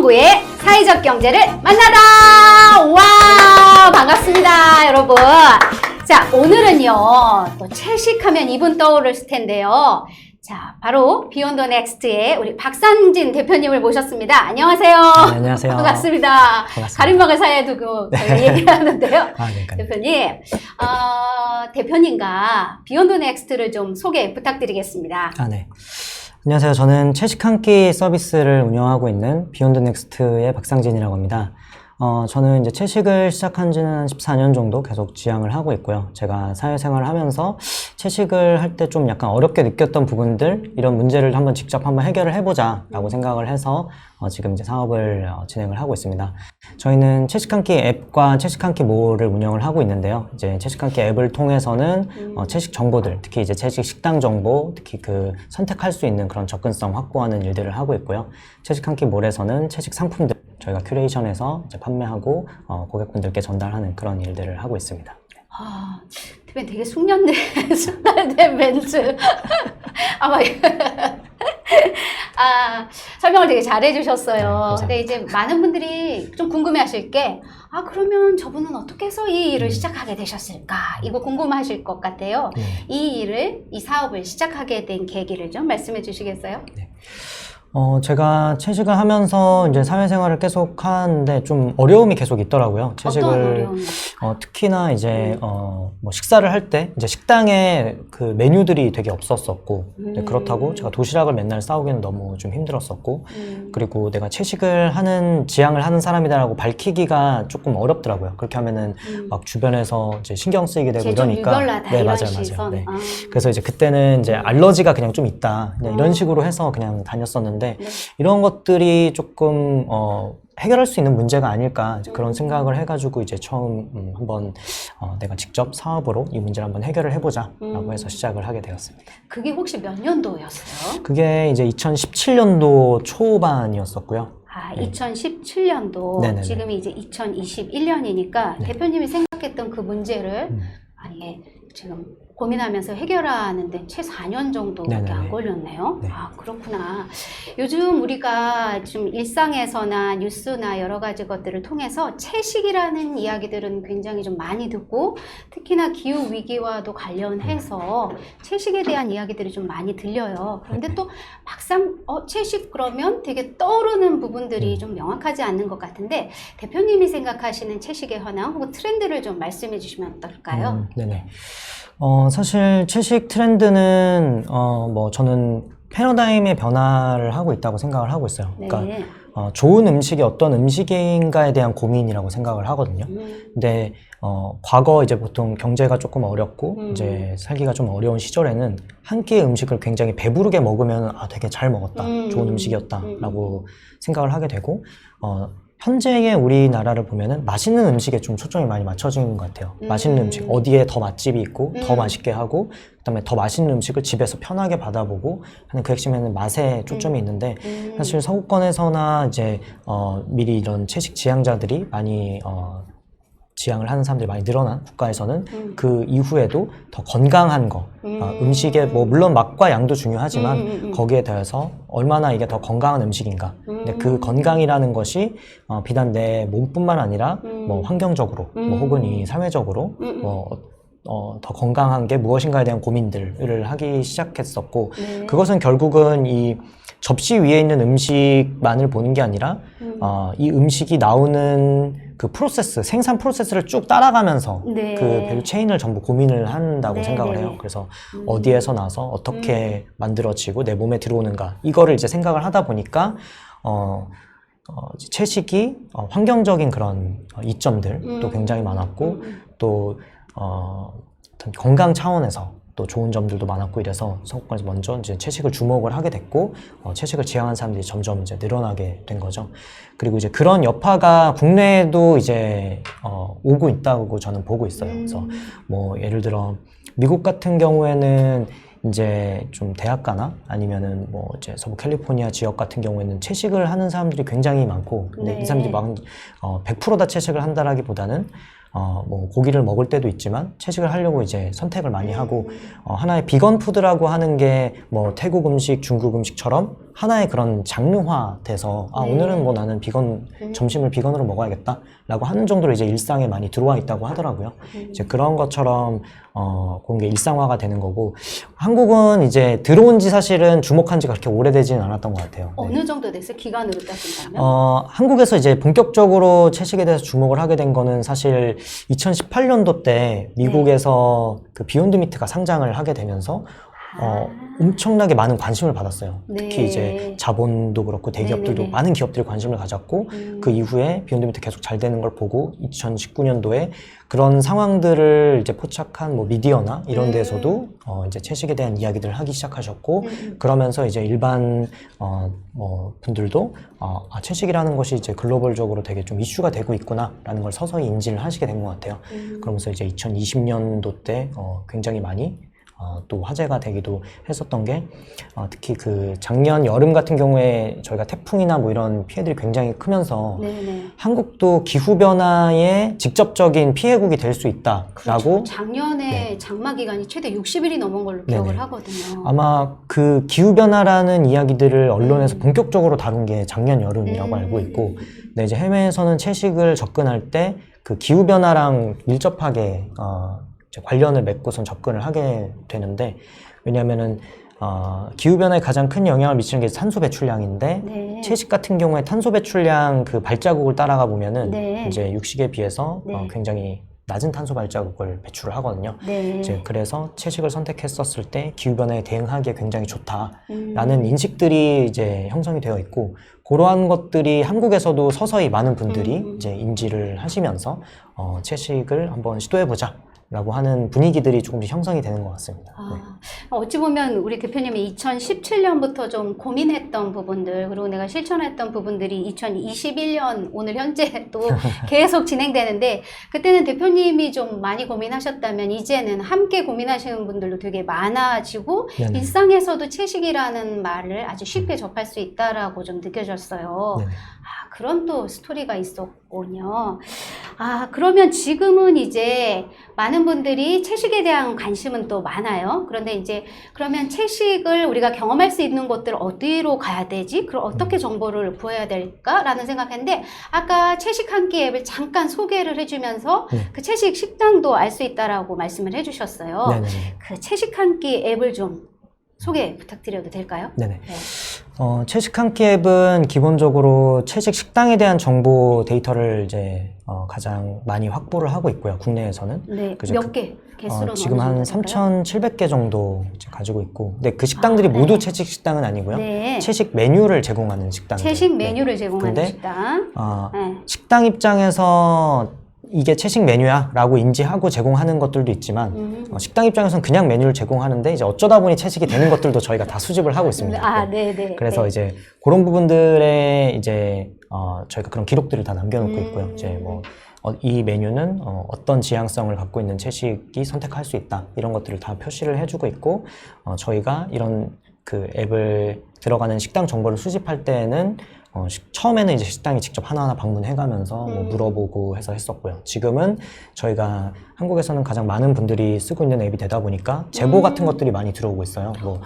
정부의 사회적 경제를 만나다! 와, 반갑습니다, 여러분. 자, 오늘은요, 또 채식하면 이분 떠오를 텐데요. 자, 바로 비욘드 넥스트의 우리 박상진 대표님을 모셨습니다. 안녕하세요. 네, 안녕하세요. 반갑습니다. 가림막을 사이에 두고 저희가 얘기를 하는데요. 대표님, 대표님과 비욘드 넥스트를 좀 소개 부탁드리겠습니다. 네. 안녕하세요. 저는 채식 한 끼 서비스를 운영하고 있는 비욘드 넥스트의 박상진이라고 합니다. 저는 이제 채식을 시작한 지는 한 14년 정도 계속 지향을 하고 있고요. 제가 사회생활을 하면서 채식을 할 때 좀 약간 어렵게 느꼈던 부분들, 이런 문제를 직접 한번 해결을 해보자 라고 생각을 해서 지금 이제 사업을 진행을 하고 있습니다. 저희는 채식 한 끼 앱과 채식 한 끼 몰을 운영을 하고 있는데요. 이제 채식 한 끼 앱을 통해서는 채식 정보들, 특히 이제 채식 식당 정보, 특히 그 선택할 수 있는 그런 접근성 확보하는 일들을 하고 있고요. 채식 한 끼 몰에서는 채식 상품들 저희가 큐레이션해서 이제 판매하고 고객분들께 전달하는 그런 일들을 하고 있습니다. 대표님 되게 숙달된 멘트. 설명을 되게 잘 해주셨어요. 근데 이제 많은 분들이 좀 궁금해 하실 게, 그러면 저분은 어떻게 해서 이 일을 시작하게 되셨을까? 이거 궁금하실 것 같아요. 이 사업을 시작하게 된 계기를 좀 말씀해 주시겠어요? 네. 제가 채식을 하면서 이제 사회생활을 계속 하는데 좀 어려움이 계속 있더라고요. 채식을. 어떤 어려움이? 특히나 이제, 뭐 식사를 할 때 이제 식당에 그 메뉴들이 되게 없었었고, 그렇다고 제가 도시락을 맨날 싸우기는 너무 좀 힘들었었고, 그리고 내가 채식을 지향을 하는 사람이다라고 밝히기가 조금 어렵더라고요. 그렇게 하면은 막 주변에서 이제 신경 쓰이게 되고 이러니까. 유별나다, 네, 이런 맞아요. 시선. 네. 그래서 이제 그때는 이제 알러지가 그냥 좀 있다. 그냥 이런 식으로 해서 그냥 다녔었는데, 이런 것들이 조금 해결할 수 있는 문제가 아닐까 그런 생각을 해가지고 이제 처음 한번 내가 직접 사업으로 이 문제를 한번 해결을 해보자 라고 해서 시작을 하게 되었습니다. 그게 혹시 몇 년도였어요? 그게 이제 2017년도 초반이었었고요. 2017년도 네네네. 지금이 이제 2021년이니까 대표님이 생각했던 그 문제를 만약에 지금 고민하면서 해결하는데 채 4년 정도밖에 안 걸렸네요. 네. 그렇구나. 요즘 우리가 좀 일상에서나 뉴스나 여러 가지 것들을 통해서 채식이라는 이야기들은 굉장히 좀 많이 듣고, 특히나 기후 위기와도 관련해서 채식에 대한 이야기들이 좀 많이 들려요. 그런데 또 막상 채식 그러면 되게 떠오르는 부분들이 좀 명확하지 않는 것 같은데, 대표님이 생각하시는 채식의 현황 혹은 트렌드를 좀 말씀해 주시면 어떨까요? 네네. 사실 채식 트렌드는 뭐 저는 패러다임의 변화를 하고 있다고 생각을 하고 있어요. 네. 그러니까 좋은 음식이 어떤 음식인가에 대한 고민이라고 생각을 하거든요. 근데 과거 이제 보통 경제가 조금 어렵고 이제 살기가 좀 어려운 시절에는 한 끼의 음식을 굉장히 배부르게 먹으면 되게 잘 먹었다, 좋은 음식이었다라고 생각을 하게 되고, 현재의 우리나라를 보면은 맛있는 음식에 좀 초점이 많이 맞춰진 것 같아요. 맛있는 음식, 어디에 더 맛집이 있고 더 맛있게 하고, 그다음에 더 맛있는 음식을 집에서 편하게 받아보고 하는 그 핵심에는 맛에 초점이 있는데, 사실 서구권에서나 이제 미리 이런 채식 지향자들이 많이 지향을 하는 사람들이 많이 늘어난 국가에서는 그 이후에도 더 건강한 거, 음식에 뭐 물론 맛과 양도 중요하지만 거기에 대해서 얼마나 이게 더 건강한 음식인가. 근데 그 건강이라는 것이 비단 내 몸뿐만 아니라 뭐 환경적으로 뭐 혹은 이 사회적으로 더 건강한 게 무엇인가에 대한 고민들을 하기 시작했었고, 그것은 결국은 이 접시 위에 있는 음식만을 보는 게 아니라 이 음식이 나오는 그 프로세스, 생산 프로세스를 쭉 따라가면서 그 밸류 체인을 전부 고민을 한다고 생각을 해요. 그래서 어디에서 나서 어떻게 만들어지고 내 몸에 들어오는가, 이거를 이제 생각을 하다 보니까 채식이 환경적인 그런 이점들도 굉장히 많았고, 또 어떤 건강 차원에서 또 좋은 점들도 많았고, 이래서 서구권에서 먼저 이제 채식을 주목을 하게 됐고, 채식을 지향하는 사람들이 점점 이제 늘어나게 된 거죠. 그리고 이제 그런 여파가 국내에도 이제 오고 있다고 저는 보고 있어요. 그래서 뭐 예를 들어 미국 같은 경우에는 이제 좀 대학가나 아니면은 뭐 이제 서부 캘리포니아 지역 같은 경우에는 채식을 하는 사람들이 굉장히 많고, 근데 이 사람들이 막 100% 다 채식을 한다라기보다는 뭐 고기를 먹을 때도 있지만 채식을 하려고 이제 선택을 많이 하고 하나의 비건 푸드라고 하는 게 뭐 태국 음식, 중국 음식처럼 하나의 그런 장르화돼서 네. 오늘은 뭐 나는 비건 점심을 비건으로 먹어야겠다 라고 하는 정도로 이제 일상에 많이 들어와 있다고 하더라고요. 이제 그런 것처럼 그런 게 일상화가 되는 거고 한국은 이제 들어온 지 사실은 주목한 지가 그렇게 오래되지는 않았던 것 같아요. 네. 어느 정도 됐어요? 기간으로 따진다면? 한국에서 이제 본격적으로 채식에 대해서 주목을 하게 된 거는 사실 2018년도 때 미국에서 그 비욘드 미트가 상장을 하게 되면서 엄청나게 많은 관심을 받았어요. 네. 특히 이제 자본도 그렇고 대기업들도 네네네. 많은 기업들이 관심을 가졌고 그 이후에 비욘드 미트 계속 잘 되는 걸 보고 2019년도에 그런 상황들을 이제 포착한 뭐 미디어나 이런 데에서도 이제 채식에 대한 이야기들을 하기 시작하셨고 그러면서 이제 일반 뭐 분들도 채식이라는 것이 이제 글로벌적으로 되게 좀 이슈가 되고 있구나라는 걸 서서히 인지를 하시게 된 것 같아요. 그러면서 이제 2020년도 때 굉장히 많이 또 화제가 되기도 했었던 게 특히 그 작년 여름 같은 경우에 저희가 태풍이나 뭐 이런 피해들이 굉장히 크면서 네네. 한국도 기후변화의 직접적인 피해국이 될 수 있다라고 그렇죠. 작년에 네. 장마 기간이 최대 60일이 넘은 걸로 기억을 네네. 하거든요. 아마 그 기후변화라는 이야기들을 언론에서 본격적으로 다룬 게 작년 여름이라고 알고 있고 근데 이제 해외에서는 채식을 접근할 때 그 기후변화랑 밀접하게 이제 관련을 맺고선 접근을 하게 되는데 왜냐하면은 기후변화에 가장 큰 영향을 미치는 게 탄소 배출량인데 네. 채식 같은 경우에 탄소 배출량 그 발자국을 따라가 보면은 네. 이제 육식에 비해서 네. 굉장히 낮은 탄소 발자국을 배출을 하거든요. 네. 이제 그래서 채식을 선택했었을 때 기후변화에 대응하기에 굉장히 좋다라는 인식들이 이제 형성이 되어 있고 그러한 것들이 한국에서도 서서히 많은 분들이 이제 인지를 하시면서 채식을 한번 시도해보자. 라고 하는 분위기들이 조금씩 형성이 되는 것 같습니다. 네. 어찌 보면 우리 대표님이 2017년부터 좀 고민했던 부분들 그리고 내가 실천했던 부분들이 2021년 오늘 현재 또 계속 진행되는데 그때는 대표님이 좀 많이 고민하셨다면 이제는 함께 고민하시는 분들도 되게 많아지고 네네. 일상에서도 채식이라는 말을 아주 쉽게 접할 수 있다라고 좀 느껴졌어요. 네네. 그런 또 스토리가 있었군요. 그러면 지금은 이제 많은 분들이 채식에 대한 관심은 또 많아요. 그런데 이제 그러면 채식을 우리가 경험할 수 있는 곳들 어디로 가야 되지? 그럼 어떻게 정보를 구해야 될까라는 생각했는데 아까 채식 한 끼 앱을 잠깐 소개를 해주면서 그 채식 식당도 알 수 있다라고 말씀을 해주셨어요. 네네. 그 채식 한 끼 앱을 좀 소개 부탁드려도 될까요? 네네. 네. 채식 한 끼 앱은 기본적으로 채식 식당에 대한 정보 데이터를 이제 가장 많이 확보를 하고 있고요. 국내에서는. 네. 그죠? 몇 개? 개수로는 지금 어느 한 정도 될까요? 3,700개 정도 이제 가지고 있고. 근데 그 식당들이 네. 모두 채식 식당은 아니고요. 네. 채식 메뉴를 제공하는 식당들. 채식 메뉴를 네. 제공하는 근데, 식당. 네. 식당 입장에서 이게 채식 메뉴야 라고 인지하고 제공하는 것들도 있지만 식당 입장에서는 그냥 메뉴를 제공하는데 이제 어쩌다 보니 채식이 되는 것들도 저희가 다 수집을 하고 있습니다. 네네. 그래서 네. 이제 그런 부분들에 이제 저희가 그런 기록들을 다 남겨놓고 있고요. 이제 뭐 이 메뉴는 어떤 지향성을 갖고 있는 채식이 선택할 수 있다 이런 것들을 다 표시를 해주고 있고 저희가 이런 그 앱을 들어가는 식당 정보를 수집할 때에는 처음에는 이제 식당에 직접 하나하나 방문해가면서 뭐 물어보고 해서 했었고요. 지금은 저희가 한국에서는 가장 많은 분들이 쓰고 있는 앱이 되다 보니까 제보 같은 것들이 많이 들어오고 있어요. 뭐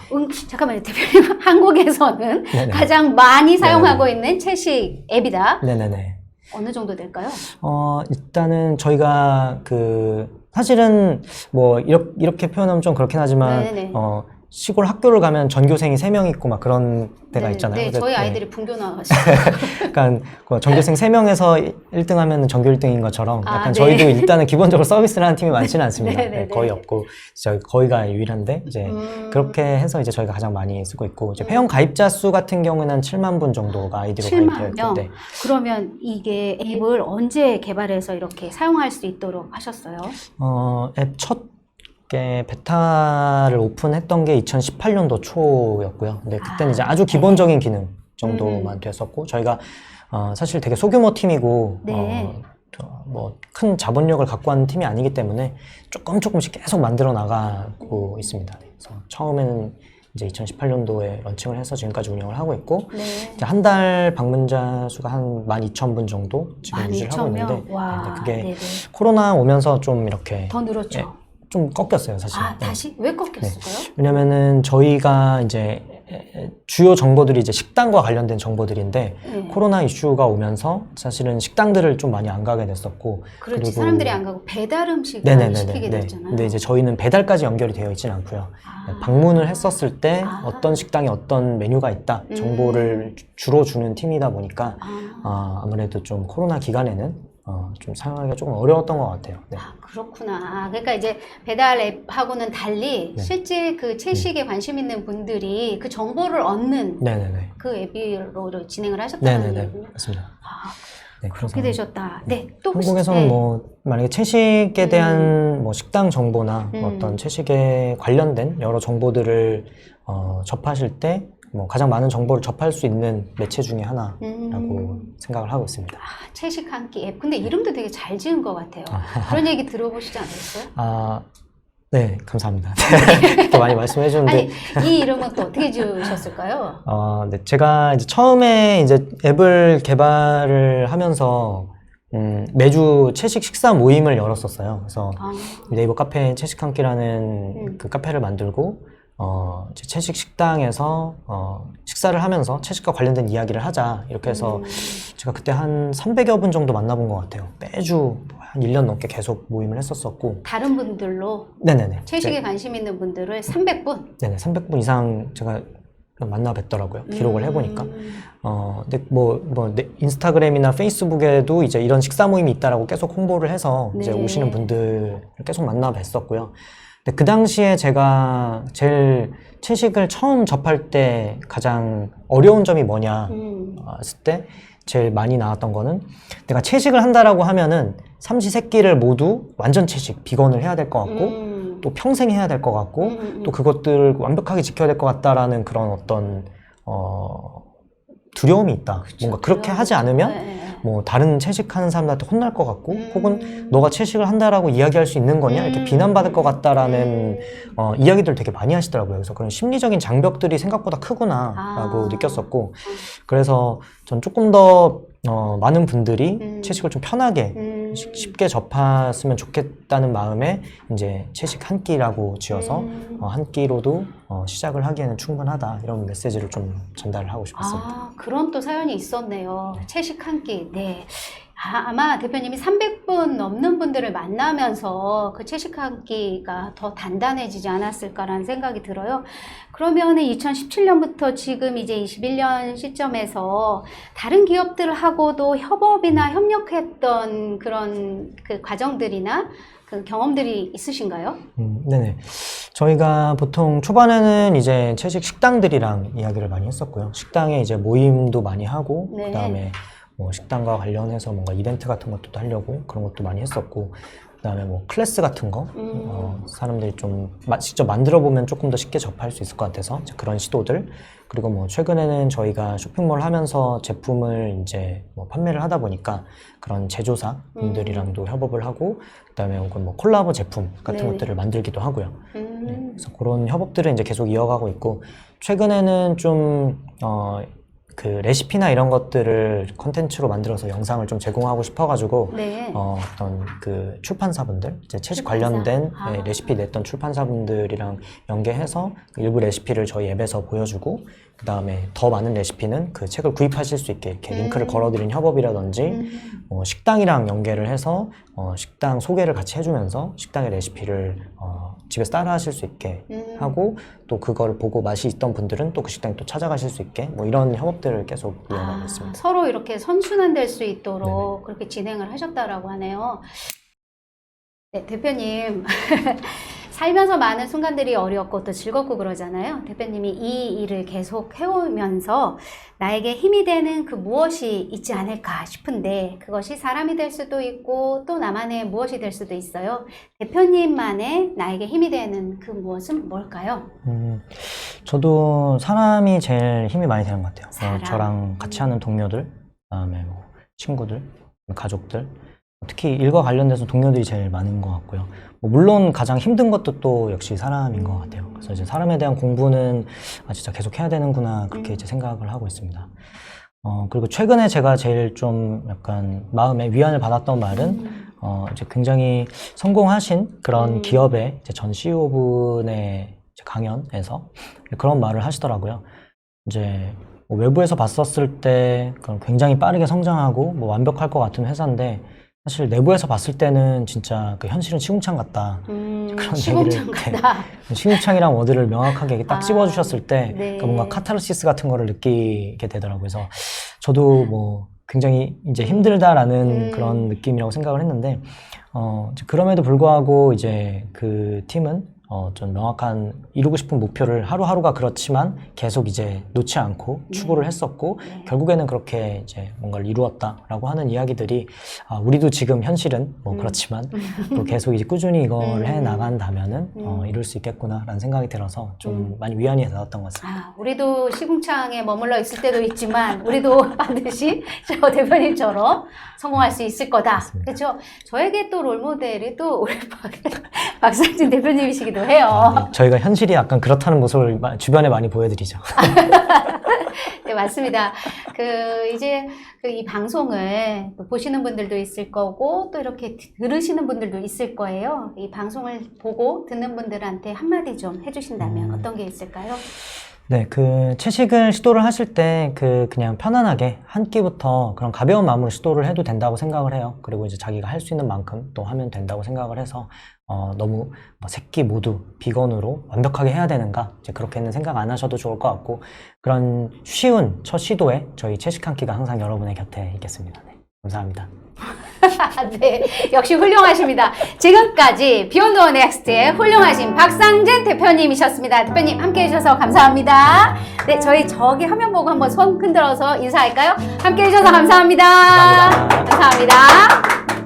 잠깐만요, 대표님. 한국에서는 네네. 가장 많이 사용하고 네네네. 있는 채식 앱이다. 네네네. 어느 정도 될까요? 일단은 저희가 사실은 뭐 이렇게 표현하면 좀 그렇긴 하지만 네네. 시골 학교를 가면 전교생이 3명 있고 막 그런 데가 네, 있잖아요. 네, 근데 저희 네. 아이들이 분교 나왔어요. 약간 전교생 3명에서 1등 하면 전교 1등인 것처럼 약간 네. 저희도 일단은 기본적으로 서비스를 하는 팀이 많지는 않습니다. 네네네. 거의 없고 저희 거의가 유일한데 이제 그렇게 해서 이제 저희가 가장 많이 쓰고 있고 이제 회원 가입자 수 같은 경우는 한 7만 분 정도가 아이디로 7만 가입되어 명? 있고 네. 그러면 이게 앱을 언제 개발해서 이렇게 사용할 수 있도록 하셨어요? 앱 첫 베타를 오픈했던 게 2018년도 초였고요. 근데 그때는 이제 아주 기본적인 기능 정도만 됐었고 저희가 사실 되게 소규모 팀이고 네. 뭐 큰 자본력을 갖고 하는 팀이 아니기 때문에 조금씩 계속 만들어 나가고 있습니다. 그래서 처음에는 이제 2018년도에 런칭을 해서 지금까지 운영을 하고 있고 네. 이제 한 달 방문자 수가 한 12,000분 정도 지금 유지를 하고 있는데 와, 근데 그게 네네. 코로나 오면서 좀 이렇게 더 늘었죠. 예, 좀 꺾였어요, 사실. 아, 다시? 왜 꺾였을까요? 왜냐면은 저희가 이제 주요 정보들이 이제 식당과 관련된 정보들인데 네. 코로나 이슈가 오면서 사실은 식당들을 좀 많이 안 가게 됐었고 그렇지. 그리고 사람들이 안 가고 배달 음식을 네네네네. 시키게 네. 됐잖아요. 근데 이제 저희는 배달까지 연결이 되어 있진 않고요. 아. 방문을 했었을 때 아. 어떤 식당에 어떤 메뉴가 있다 정보를 주로 주는 팀이다 보니까 아무래도 좀 코로나 기간에는 좀 사용하기가 조금 어려웠던 것 같아요. 네. 아, 그렇구나. 그러니까 이제 배달 앱하고는 달리 네. 실제 그 채식에 관심 있는 분들이 그 정보를 얻는 네네네. 그 앱으로 진행을 하셨다는 네네네. 얘기군요. 맞습니다. 아, 네, 그렇게 그래서 되셨다. 네, 또 혹시- 한국에서는 네. 뭐 만약에 채식에 대한 뭐 식당 정보나 어떤 채식에 관련된 여러 정보들을 접하실 때 뭐 가장 많은 정보를 접할 수 있는 매체 중에 하나라고 생각을 하고 있습니다. 채식 한 끼 앱. 근데 이름도 되게 잘 지은 것 같아요. 그런 얘기 들어보시지 않았어요? 네, 감사합니다. 그렇게 많이 말씀해 주는데 아니, 이 이름은 또 어떻게 지으셨을까요? 네, 제가 이제 처음에 이제 앱을 개발을 하면서 매주 채식 식사 모임을 열었었어요. 그래서 네이버 카페 채식 한 끼라는 그 카페를 만들고 이제 채식 식당에서 식사를 하면서 채식과 관련된 이야기를 하자 이렇게 해서 제가 그때 한 300여 분 정도 만나본 것 같아요. 매주 한 1년 넘게 계속 모임을 했었었고 다른 분들로 네네네. 채식에 네. 관심 있는 분들을 300분? 네네, 300분 이상 제가 만나 뵙더라고요. 기록을 해보니까. 근데 인스타그램이나 페이스북에도 이제 이런 식사 모임이 있다라고 계속 홍보를 해서 이제 네. 오시는 분들을 계속 만나 뵀었고요. 근데 그 당시에 제가 제일 채식을 처음 접할 때 가장 어려운 점이 뭐냐 했을 때 제일 많이 나왔던 거는 내가 채식을 한다라고 하면은 삼시세끼를 모두 완전 채식, 비건을 해야 될 것 같고 또 평생 해야 될 것 같고 또 그것들을 완벽하게 지켜야 될 것 같다라는 그런 어떤 두려움이 있다. 그쵸, 뭔가 그렇게 두려움이 하지 있죠. 않으면 네. 뭐 다른 채식하는 사람들한테 혼날 것 같고 혹은 너가 채식을 한다라고 이야기할 수 있는 거냐 이렇게 비난받을 것 같다라는 이야기들 되게 많이 하시더라고요. 그래서 그런 심리적인 장벽들이 생각보다 크구나라고 느꼈었고 그래서 전 조금 더 많은 분들이 채식을 좀 편하게 쉽게 접했으면 좋겠다는 마음에 이제 채식 한 끼라고 지어서 한 끼로도 시작을 하기에는 충분하다 이런 메시지를 좀 전달을 하고 싶었습니다. 그런 또 사연이 있었네요. 채식 한 끼. 네. 아마 대표님이 300분 넘는 분들을 만나면서 그 채식 한 끼가 더 단단해지지 않았을까라는 생각이 들어요. 그러면은 2017년부터 지금 이제 21년 시점에서 다른 기업들하고도 협업이나 협력했던 그런 그 과정들이나 그 경험들이 있으신가요? 네네. 저희가 보통 초반에는 이제 채식 식당들이랑 이야기를 많이 했었고요. 식당에 이제 모임도 많이 하고, 네. 그 다음에 뭐 식당과 관련해서 뭔가 이벤트 같은 것도 하려고 그런 것도 많이 했었고, 그 다음에 뭐 클래스 같은 거, 사람들이 좀 직접 만들어 보면 조금 더 쉽게 접할 수 있을 것 같아서 이제 그런 시도들. 그리고 뭐 최근에는 저희가 쇼핑몰 하면서 제품을 이제 뭐 판매를 하다 보니까 그런 제조사 분들이랑도 협업을 하고, 그 다음에 혹은 뭐 콜라보 제품 같은 네네. 것들을 만들기도 하고요. 네, 그래서 그런 협업들을 이제 계속 이어가고 있고, 최근에는 좀, 그 레시피나 이런 것들을 컨텐츠로 만들어서 영상을 좀 제공하고 싶어가지고 네. 어떤 그 출판사분들 이제 채식 출판사. 관련된 레시피 냈던 출판사분들이랑 연계해서 그 일부 레시피를 저희 앱에서 보여주고 그 다음에 더 많은 레시피는 그 책을 구입하실 수 있게 이렇게 링크를 걸어드린 협업이라든지 식당이랑 연계를 해서 식당 소개를 같이 해주면서 식당의 레시피를 집에서 따라 하실 수 있게 하고 또 그걸 보고 맛이 있던 분들은 또 그 식당에 또 찾아가실 수 있게 뭐 이런 협업들을 계속 이어가고 있습니다. 서로 이렇게 선순환될 수 있도록 그렇게 진행을 하셨다라고 하네요. 네, 대표님. 살면서 많은 순간들이 어렵고 또 즐겁고 그러잖아요. 대표님이 이 일을 계속 해오면서 나에게 힘이 되는 그 무엇이 있지 않을까 싶은데 그것이 사람이 될 수도 있고 또 나만의 무엇이 될 수도 있어요. 대표님만의 나에게 힘이 되는 그 무엇은 뭘까요? 저도 사람이 제일 힘이 많이 되는 것 같아요. 사람. 저랑 같이 하는 동료들, 그다음에 뭐 친구들, 가족들 특히 일과 관련돼서 동료들이 제일 많은 것 같고요. 뭐 물론 가장 힘든 것도 또 역시 사람인 것 같아요. 그래서 이제 사람에 대한 공부는 진짜 계속 해야 되는구나 그렇게 이제 생각을 하고 있습니다. 그리고 최근에 제가 제일 좀 약간 마음에 위안을 받았던 말은 이제 굉장히 성공하신 그런 기업의 이제 전 CEO분의 강연에서 그런 말을 하시더라고요. 이제 뭐 외부에서 봤었을 때 굉장히 빠르게 성장하고 뭐 완벽할 것 같은 회사인데 사실 내부에서 봤을 때는 진짜 그 현실은 시궁창 같다. 그런 시궁창 얘기를 같다. 시궁창이란 워드를 명확하게 딱 집어주셨을 때 네. 그러니까 뭔가 카타르시스 같은 거를 느끼게 되더라고요. 그래서 저도 뭐 굉장히 이제 힘들다라는 그런 느낌이라고 생각을 했는데 이제 그럼에도 불구하고 이제 그 팀은 좀 명확한 이루고 싶은 목표를 하루하루가 그렇지만 계속 이제 놓지 않고 추구를 했었고 결국에는 그렇게 이제 뭔가를 이루었다라고 하는 이야기들이 우리도 지금 현실은 뭐 그렇지만 또 계속 이제 꾸준히 이걸 해 나간다면은 이룰 수 있겠구나라는 생각이 들어서 좀 많이 위안이 되었던 것 같습니다. 우리도 시궁창에 머물러 있을 때도 있지만 우리도 반드시 저 대표님처럼 성공할 수 있을 거다. 그렇죠? 저에게 또 롤모델이 또 우리 박상진 대표님이시기도 해요. 네, 저희가 현실이 약간 그렇다는 모습을 주변에 많이 보여드리죠. 네, 맞습니다. 이제 이 방송을 보시는 분들도 있을 거고, 또 이렇게 들으시는 분들도 있을 거예요. 이 방송을 보고 듣는 분들한테 한마디 좀 해주신다면 어떤 게 있을까요? 네, 채식을 시도를 하실 때 그냥 편안하게 한 끼부터 그런 가벼운 마음으로 시도를 해도 된다고 생각을 해요. 그리고 이제 자기가 할 수 있는 만큼 또 하면 된다고 생각을 해서 너무 세 끼 모두 비건으로 완벽하게 해야 되는가 이제 그렇게는 생각 안 하셔도 좋을 것 같고 그런 쉬운 첫 시도에 저희 채식 한 끼가 항상 여러분의 곁에 있겠습니다. 네, 감사합니다. 네, 역시 훌륭하십니다. 지금까지 비욘드 더 넥스트의 훌륭하신 박상진 대표님이셨습니다. 대표님 함께 해주셔서 감사합니다. 네, 저기 화면 보고 한번 손 흔들어서 인사할까요? 함께 해주셔서 감사합니다. 감사합니다. 감사합니다.